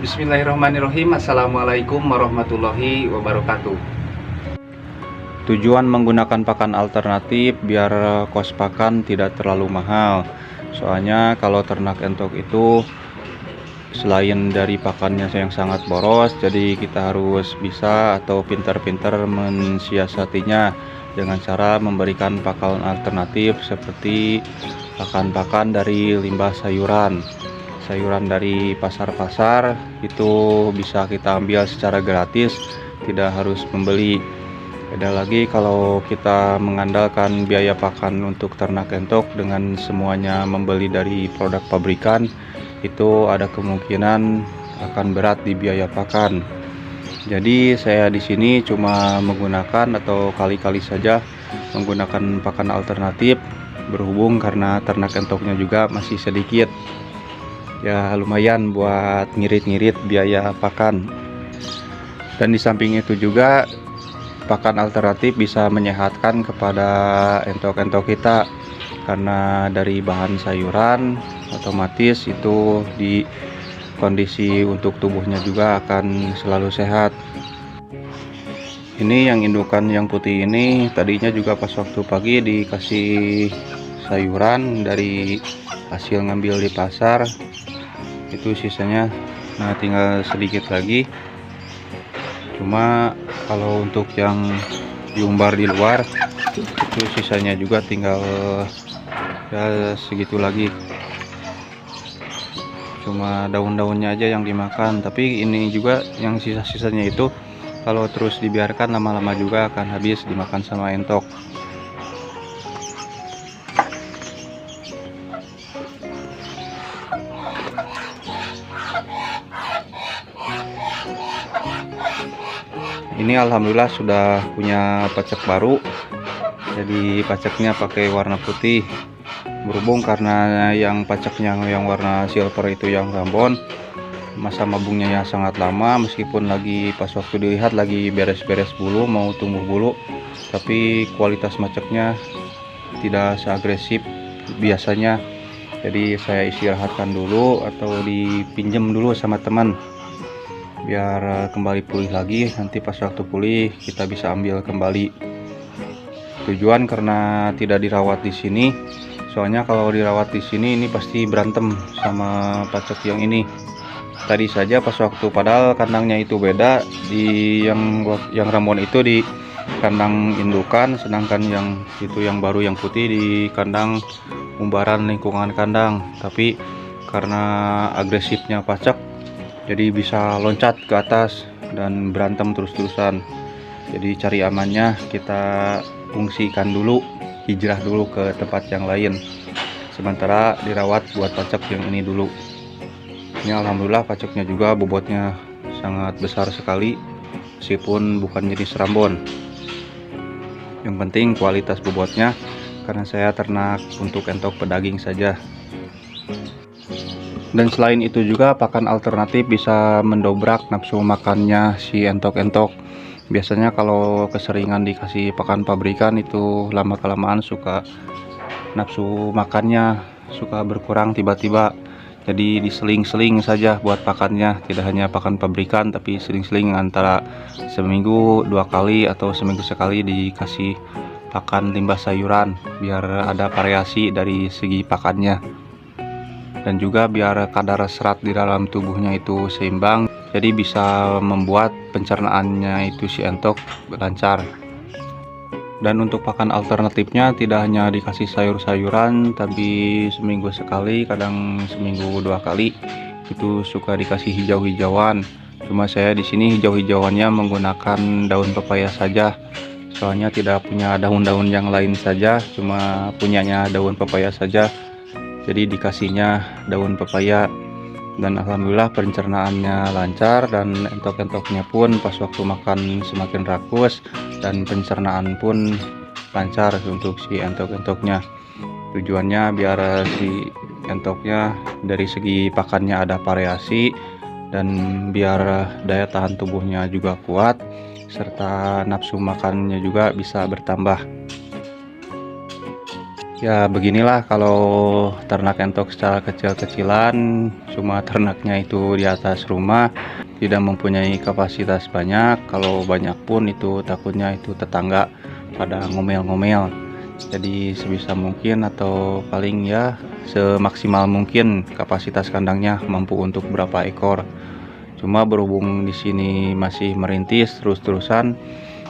Bismillahirrahmanirrahim. Assalamualaikum warahmatullahi wabarakatuh. Tujuan menggunakan pakan alternatif biar kos pakan tidak terlalu mahal. Soalnya kalau ternak entok itu selain dari pakannya yang sangat boros, jadi kita harus bisa atau pintar-pintar mensiasatinya dengan cara memberikan pakan alternatif seperti pakan-pakan dari limbah sayuran dari pasar-pasar. Itu bisa kita ambil secara gratis, tidak harus membeli. Beda lagi kalau kita mengandalkan biaya pakan untuk ternak entok dengan semuanya membeli dari produk pabrikan, itu ada kemungkinan akan berat di biaya pakan. Jadi saya di sini cuma menggunakan atau kali-kali saja menggunakan pakan alternatif, berhubung karena ternak entoknya juga masih sedikit. Ya lumayan buat ngirit-ngirit biaya pakan. Dan di samping itu juga pakan alternatif bisa menyehatkan kepada entok-entok kita, karena dari bahan sayuran otomatis itu di kondisi untuk tubuhnya juga akan selalu sehat. Ini yang indukan yang putih ini tadinya juga pas waktu pagi dikasih sayuran dari hasil ngambil di pasar, itu sisanya nah tinggal sedikit lagi. Cuma kalau untuk yang diumbar di luar itu sisanya juga tinggal ya segitu lagi, cuma daun-daunnya aja yang dimakan. Tapi ini juga yang sisa-sisanya itu kalau terus dibiarkan lama-lama juga akan habis dimakan sama entok. Ini alhamdulillah sudah punya pacak baru, jadi pacaknya pakai warna putih. Berhubung karena yang pacaknya yang warna silver itu yang rambon, masa mabungnya yang sangat lama, meskipun lagi pas waktu dilihat lagi beres-beres bulu, mau tumbuh bulu, tapi kualitas pacaknya tidak seagresif biasanya. Jadi saya istirahatkan dulu atau dipinjam dulu sama teman biar kembali pulih lagi. Nanti pas waktu pulih kita bisa ambil kembali. Tujuan karena tidak dirawat di sini, soalnya kalau dirawat di sini ini pasti berantem sama pacak yang ini. Tadi saja pas waktu, padahal kandangnya itu beda, di yang rambon itu di kandang indukan, sedangkan yang itu yang baru yang putih di kandang umbaran lingkungan kandang. Tapi karena agresifnya pacak, jadi bisa loncat ke atas dan berantem terus-terusan. Jadi cari amannya kita fungsikan dulu, hijrah dulu ke tempat yang lain, sementara dirawat buat pacak yang ini dulu. Ini alhamdulillah pacaknya juga bobotnya sangat besar sekali, meskipun bukan jenis rambon. Yang penting kualitas bobotnya, karena saya ternak untuk entok pedaging saja. Dan selain itu juga pakan alternatif bisa mendobrak nafsu makannya si entok-entok. Biasanya kalau keseringan dikasih pakan pabrikan itu lama-kelamaan suka nafsu makannya suka berkurang tiba-tiba. Jadi diseling-seling saja buat pakannya, tidak hanya pakan pabrikan tapi seling-seling antara seminggu 2 kali atau seminggu sekali dikasih pakan limbah sayuran biar ada variasi dari segi pakannya. Dan juga biar kadar serat di dalam tubuhnya itu seimbang, jadi bisa membuat pencernaannya itu si entok lancar. Dan untuk pakan alternatifnya tidak hanya dikasih sayur-sayuran, tapi seminggu sekali, kadang seminggu 2 kali itu suka dikasih hijau-hijauan. Cuma saya di sini hijau-hijauannya menggunakan daun pepaya saja, soalnya tidak punya daun-daun yang lain saja, cuma punyanya daun pepaya saja. Jadi dikasihnya daun pepaya, dan alhamdulillah pencernaannya lancar, dan entok-entoknya pun pas waktu makan semakin rakus, dan pencernaan pun lancar untuk si entok-entoknya. Tujuannya biar si entoknya dari segi pakannya ada variasi, dan biar daya tahan tubuhnya juga kuat, serta nafsu makannya juga bisa bertambah. Ya beginilah kalau ternak entok secara kecil-kecilan, cuma ternaknya itu di atas rumah, tidak mempunyai kapasitas banyak. Kalau banyak pun itu takutnya itu tetangga pada ngomel-ngomel. Jadi sebisa mungkin atau paling ya semaksimal mungkin kapasitas kandangnya mampu untuk berapa ekor. Cuma berhubung di sini masih merintis terus-terusan,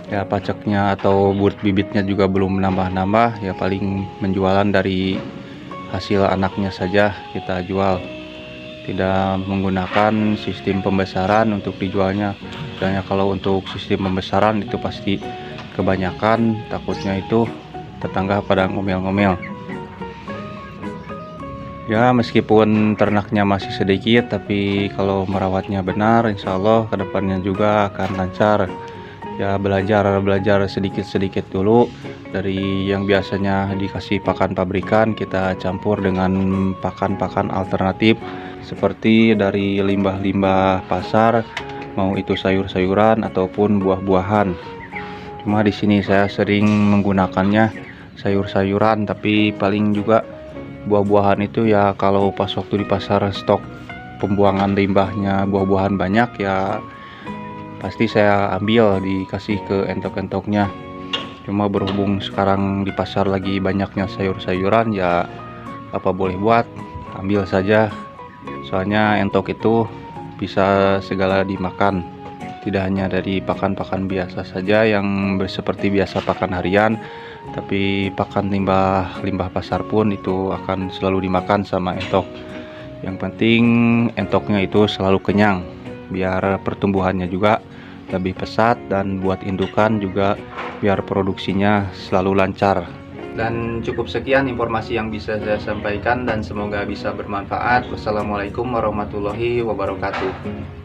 ya paceknya atau buat bibitnya juga belum nambah-nambah, ya paling menjualan dari hasil anaknya saja kita jual, tidak menggunakan sistem pembesaran untuk dijualnya. Misalnya kalau untuk sistem pembesaran itu pasti kebanyakan, takutnya itu tetangga pada ngomel-ngomel. Ya meskipun ternaknya masih sedikit, tapi kalau merawatnya benar insya Allah kedepannya juga akan lancar. Ya belajar sedikit-sedikit dulu, dari yang biasanya dikasih pakan pabrikan kita campur dengan pakan-pakan alternatif seperti dari limbah-limbah pasar, mau itu sayur-sayuran ataupun buah-buahan. Cuma di sini saya sering menggunakannya sayur-sayuran, tapi paling juga buah-buahan itu ya kalau pas waktu di pasar stok pembuangan limbahnya buah-buahan banyak, ya pasti saya ambil dikasih ke entok-entoknya. Cuma berhubung sekarang di pasar lagi banyaknya sayur-sayuran, ya apa boleh buat, ambil saja. Soalnya entok itu bisa segala dimakan, tidak hanya dari pakan-pakan biasa saja yang seperti biasa pakan harian, tapi pakan limbah pasar pun itu akan selalu dimakan sama entok. Yang penting entoknya itu selalu kenyang, biar pertumbuhannya juga lebih pesat, dan buat indukan juga biar produksinya selalu lancar. Dan cukup sekian informasi yang bisa saya sampaikan dan semoga bisa bermanfaat. Wassalamualaikum warahmatullahi wabarakatuh.